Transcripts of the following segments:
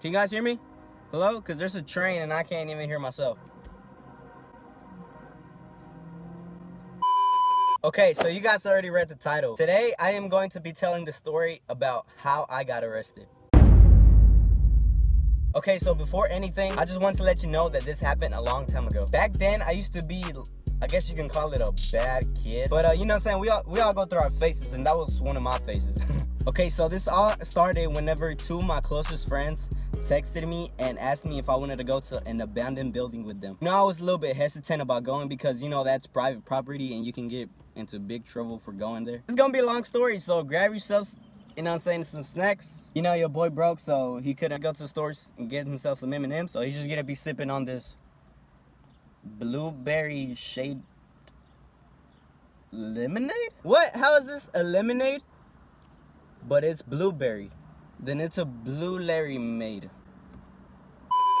Can you guys hear me? Hello? Because there's a train and I can't even hear myself. Okay, so you guys already read the title. Today, I am going to be telling the story about how I got arrested. Okay, so before anything, I just want to let you know that this happened a long time ago. Back then, I used to be, I guess you can call it a bad kid. But you know what I'm saying? We all go through our phases, and that was one of my phases. Okay, so this all started whenever two of my closest friends texted me and asked me if I wanted to go to an abandoned building with them. You know, I was a little bit hesitant about going because, you know, that's private property and you can get into big trouble for going there. It's gonna be a long story, so grab yourselves, you know what I'm saying, some snacks. You know, your boy broke, so he couldn't go to the stores and get himself some M&M's, so he's just gonna be sipping on this blueberry shade lemonade? What? How is this a lemonade? But it's blueberry. Then it's a blueberry made.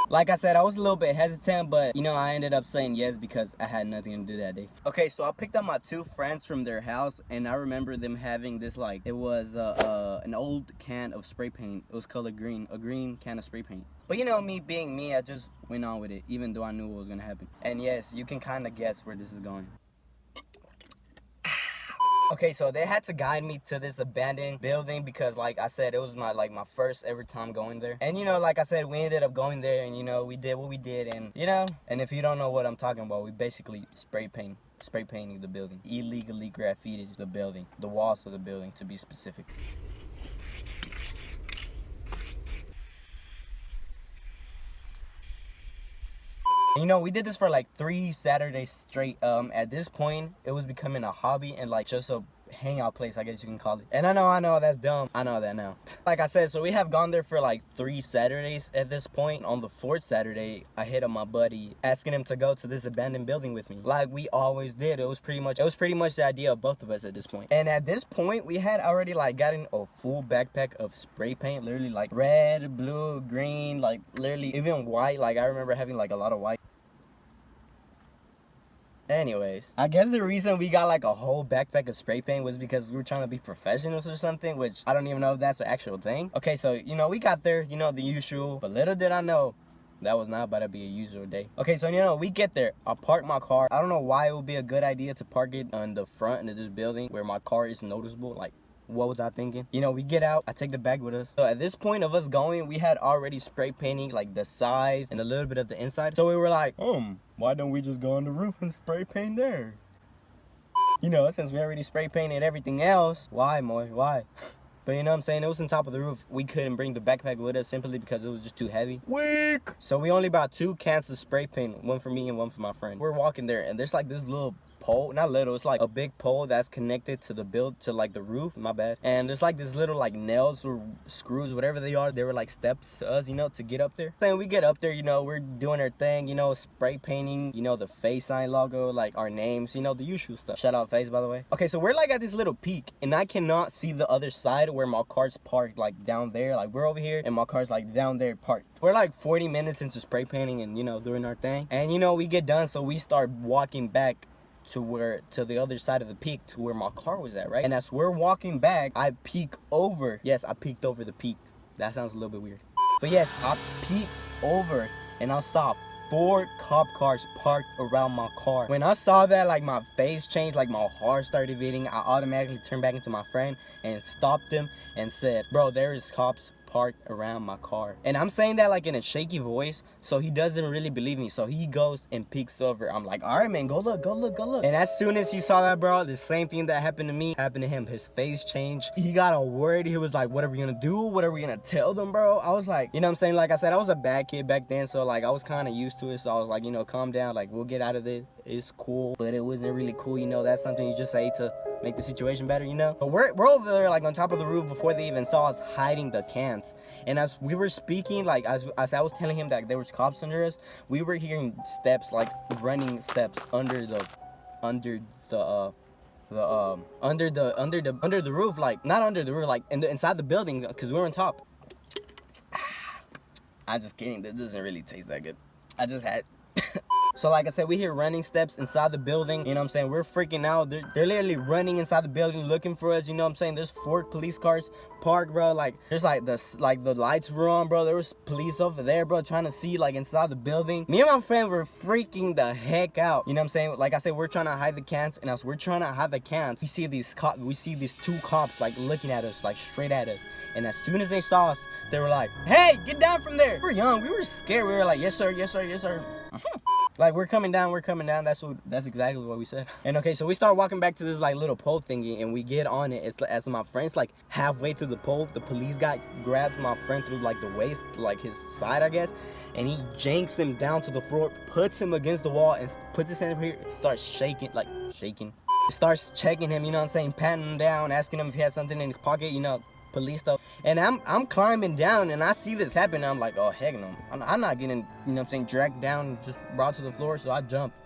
Like I said, I was a little bit hesitant, but you know, I ended up saying yes because I had nothing to do that day. Okay, so I picked up my two friends from their house, and I remember them having this, like, it was an old can of spray paint. It was colored green, a green can of spray paint. But you know, me being me, I just went on with it, even though I knew what was gonna happen. And yes, you can kind of guess where this is going. Okay, so they had to guide me to this abandoned building because, like I said, it was my first ever time going there. And you know, like I said, we ended up going there, and you know, we did what we did, and you know, and if you don't know what I'm talking about, we basically spray painting the building, illegally graffitied the building, the walls of the building, to be specific. You know, we did this for like 3 Saturdays straight. At this point, it was becoming a hobby and like just a hangout place, I guess you can call it. And I know that's dumb. I know that now. Like I said, so we have gone there for like 3 Saturdays at this point. On the 4th Saturday, I hit up my buddy asking him to go to this abandoned building with me, like we always did. It was pretty much the idea of both of us at this point. And at this point, we had already like gotten a full backpack of spray paint, literally like red, blue, green, like literally even white. Like I remember having like a lot of white. Anyways, I guess the reason we got like a whole backpack of spray paint was because we were trying to be professionals or something, which I don't even know if that's the actual thing. Okay, so you know, we got there, you know, the usual, but little did I know that was not about to be a usual day. Okay, so you know, we get there, I park my car. I don't know why it would be a good idea to park it on the front of this building where my car is noticeable. Like, what was I thinking? You know, we get out, I take the bag with us. So at this point of us going, we had already spray painting like the sides and a little bit of the inside. So we were like, why don't we just go on the roof and spray paint there? You know, since we already spray painted everything else, why, Moy? Why? But you know what I'm saying? It was on top of the roof. We couldn't bring the backpack with us simply because it was just too heavy. Weak! So we only brought 2 cans of spray paint, one for me and one for my friend. We're walking there, and there's like this little pole, not little, it's like a big pole that's connected to the roof, my bad. And there's like this little like nails or screws, whatever they are. They were like steps to us, you know, to get up there. Then we get up there, you know, we're doing our thing, you know, spray painting, you know, the face sign logo, like our names, you know, the usual stuff. Shout out Face, by the way. Okay, so we're like at this little peak, and I cannot see the other side where my car's parked, like down there. Like we're over here and my car's like down there parked. We're like 40 minutes into spray painting and, you know, doing our thing. And you know, we get done, so we start walking back to the other side of the peak, to where my car was at, right? And as we're walking back, I peek over. Yes, I peeked over the peak. That sounds a little bit weird, but yes, I peeked over and I saw 4 cop cars parked around my car. When I saw that, like my face changed, like my heart started beating. I automatically turned back into my friend and stopped him and said, bro, there is cops parked around my car. And I'm saying that like in a shaky voice, so he doesn't really believe me. So he goes and peeks over. I'm like, all right, man, go look. And as soon as he saw that, bro, the same thing that happened to me happened to him. His face changed. He got all worried. He was like, what are we gonna do? What are we gonna tell them, bro? I was like, you know what I'm saying? Like I said, I was a bad kid back then, so like I was kind of used to it. So I was like, you know, calm down, like we'll get out of this. It's cool. But it wasn't really cool, you know. That's something you just say to make the situation better, you know. But we're over there like on top of the roof before they even saw us hiding the cans. And as we were speaking, like as I was telling him that there was cops under us, we were hearing steps, like running steps under the roof, like not under the roof, like inside the building, because we were on top. I'm just kidding, this doesn't really taste that good. I just had So like I said, we hear running steps inside the building. You know what I'm saying? We're freaking out. They're literally running inside the building looking for us. You know what I'm saying? There's 4 police cars parked, bro. Like there's the lights were on, bro. There was police over there, bro, trying to see like inside the building. Me and my friend were freaking the heck out. You know what I'm saying? Like I said, we're trying to hide the cans, and as we're trying to hide the cans, we see these 2 cops like looking at us, like straight at us. And as soon as they saw us, they were like, "Hey, get down from there." We were young, we were scared. We were like, "Yes sir, yes sir, yes sir." Like, we're coming down. That's exactly what we said. And okay, so we start walking back to this like little pole thingy, and we get on it. It's as my friend's like halfway through the pole, the police guy grabs my friend through like the waist, like his side, I guess, and he janks him down to the floor, puts him against the wall, and puts his hand up here, starts shaking. Starts checking him, you know what I'm saying, patting him down, asking him if he has something in his pocket, you know, police stuff. And I'm climbing down, and I see this happen, and I'm like, oh heck no, I'm not getting, you know what I'm saying, dragged down and just brought to the floor. So I jumped.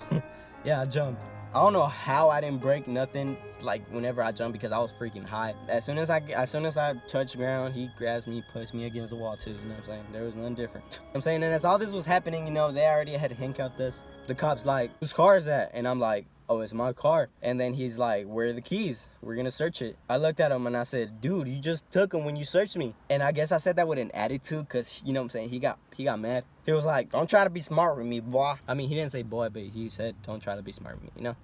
Yeah, I jumped. I don't know how I didn't break nothing like whenever I jumped, because I was freaking high. As soon as I touched ground, he grabs me, pushed me against the wall too. You know what I'm saying? There was nothing different. You know what I'm saying? And as all this was happening, you know, they already had handcuffed us. The cop's like, "Whose car is that?" And I'm like, "Oh, it's my car." And then he's like, "Where are the keys? We're gonna search it." I looked at him and I said, "Dude, you just took them when you searched me." And I guess I said that with an attitude, because, you know what I'm saying, he got mad. He was like, "Don't try to be smart with me, boy." I mean, he didn't say boy, but he said, "Don't try to be smart with me," you know?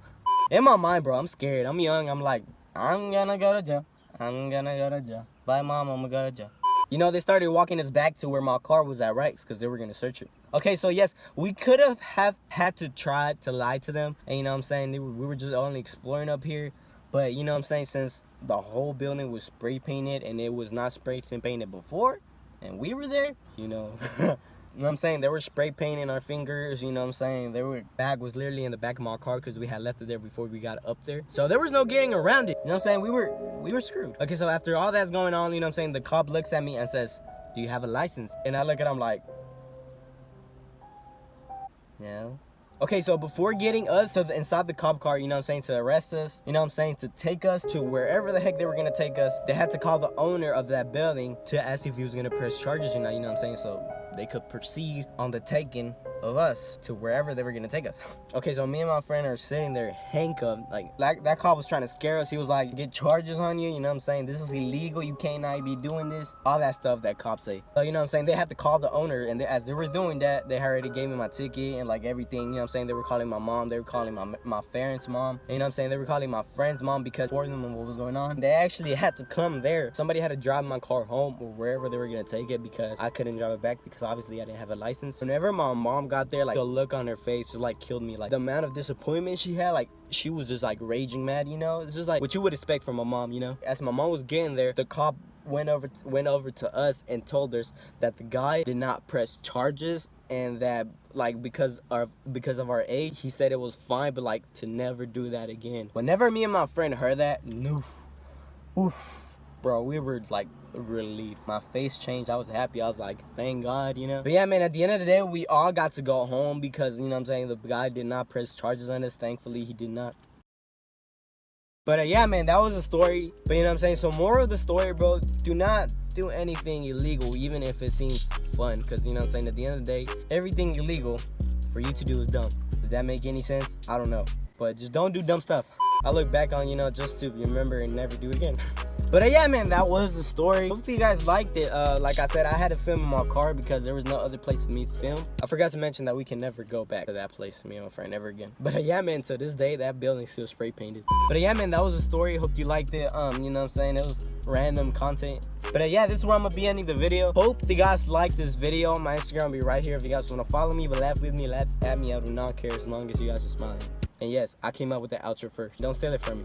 In my mind, bro, I'm scared. I'm young. I'm like, I'm gonna go to jail. I'm gonna go to jail. Bye, mom. I'm gonna go to jail. You know, they started walking us back to where my car was at, right? Because they were gonna search it. Okay, so yes, we could have had to try to lie to them. And you know what I'm saying? We were just only exploring up here. But you know what I'm saying? Since the whole building was spray painted and it was not spray painted before, and we were there, you know. You know what I'm saying? They were spray painting our fingers, you know what I'm saying? Bag was literally in the back of my car because we had left it there before we got up there. So there was no getting around it. You know what I'm saying? We were screwed. Okay, so after all that's going on, you know what I'm saying? The cop looks at me and says, "Do you have a license?" And I look at him like, "No." Okay, so before getting us inside the cop car, you know what I'm saying, to arrest us, you know what I'm saying, to take us to wherever the heck they were gonna take us, they had to call the owner of that building to ask if he was gonna press charges or not, you know what I'm saying, so they could proceed on the taking of us to wherever they were gonna take us. Okay, so me and my friend are sitting there handcuffed. Like that cop was trying to scare us. He was like, "Get charges on you," you know what I'm saying? "This is illegal. You cannot be doing this." All that stuff that cops say. So you know what I'm saying? They had to call the owner, and as they were doing that, they already gave me my ticket and like everything. You know what I'm saying? They were calling my mom. They were calling my parents' mom. And, you know what I'm saying? They were calling my friend's mom because for them what was going on. They actually had to come there. Somebody had to drive my car home or wherever they were gonna take it because I couldn't drive it back because obviously I didn't have a license. Whenever my mom got there, like the look on her face just like killed me. Like the amount of disappointment she had, like she was just like raging mad, you know? It's just like what you would expect from a mom, you know? As my mom was getting there, the cop went over to us and told us that the guy did not press charges and that like because of our age, he said it was fine, but like to never do that again. Whenever me and my friend heard that, no, oof, bro, we were like relief. My face changed. I was happy. I was like, thank God, you know. But yeah, man, at the end of the day, we all got to go home because, you know what I'm saying, the guy did not press charges on us. Thankfully, he did not. But yeah, man, that was a story. But you know what I'm saying? So moral of the story, bro, do not do anything illegal, even if it seems fun. Because, you know what I'm saying, at the end of the day, everything illegal for you to do is dumb. Does that make any sense? I don't know. But just don't do dumb stuff. I look back on, you know, just to remember and never do it again. But yeah, man, that was the story. Hopefully you guys liked it. Like I said, I had to film in my car because there was no other place for me to film. I forgot to mention that we can never go back to that place, me and my friend, ever again. But yeah, man, to this day, that building's still spray painted. But yeah, man, that was the story. Hope you liked it. You know what I'm saying? It was random content. But yeah, this is where I'm gonna be ending the video. Hope you guys like this video. My Instagram will be right here if you guys want to follow me. But laugh with me, laugh at me. I do not care as long as you guys are smiling. And yes, I came up with the outro first. Don't steal it from me.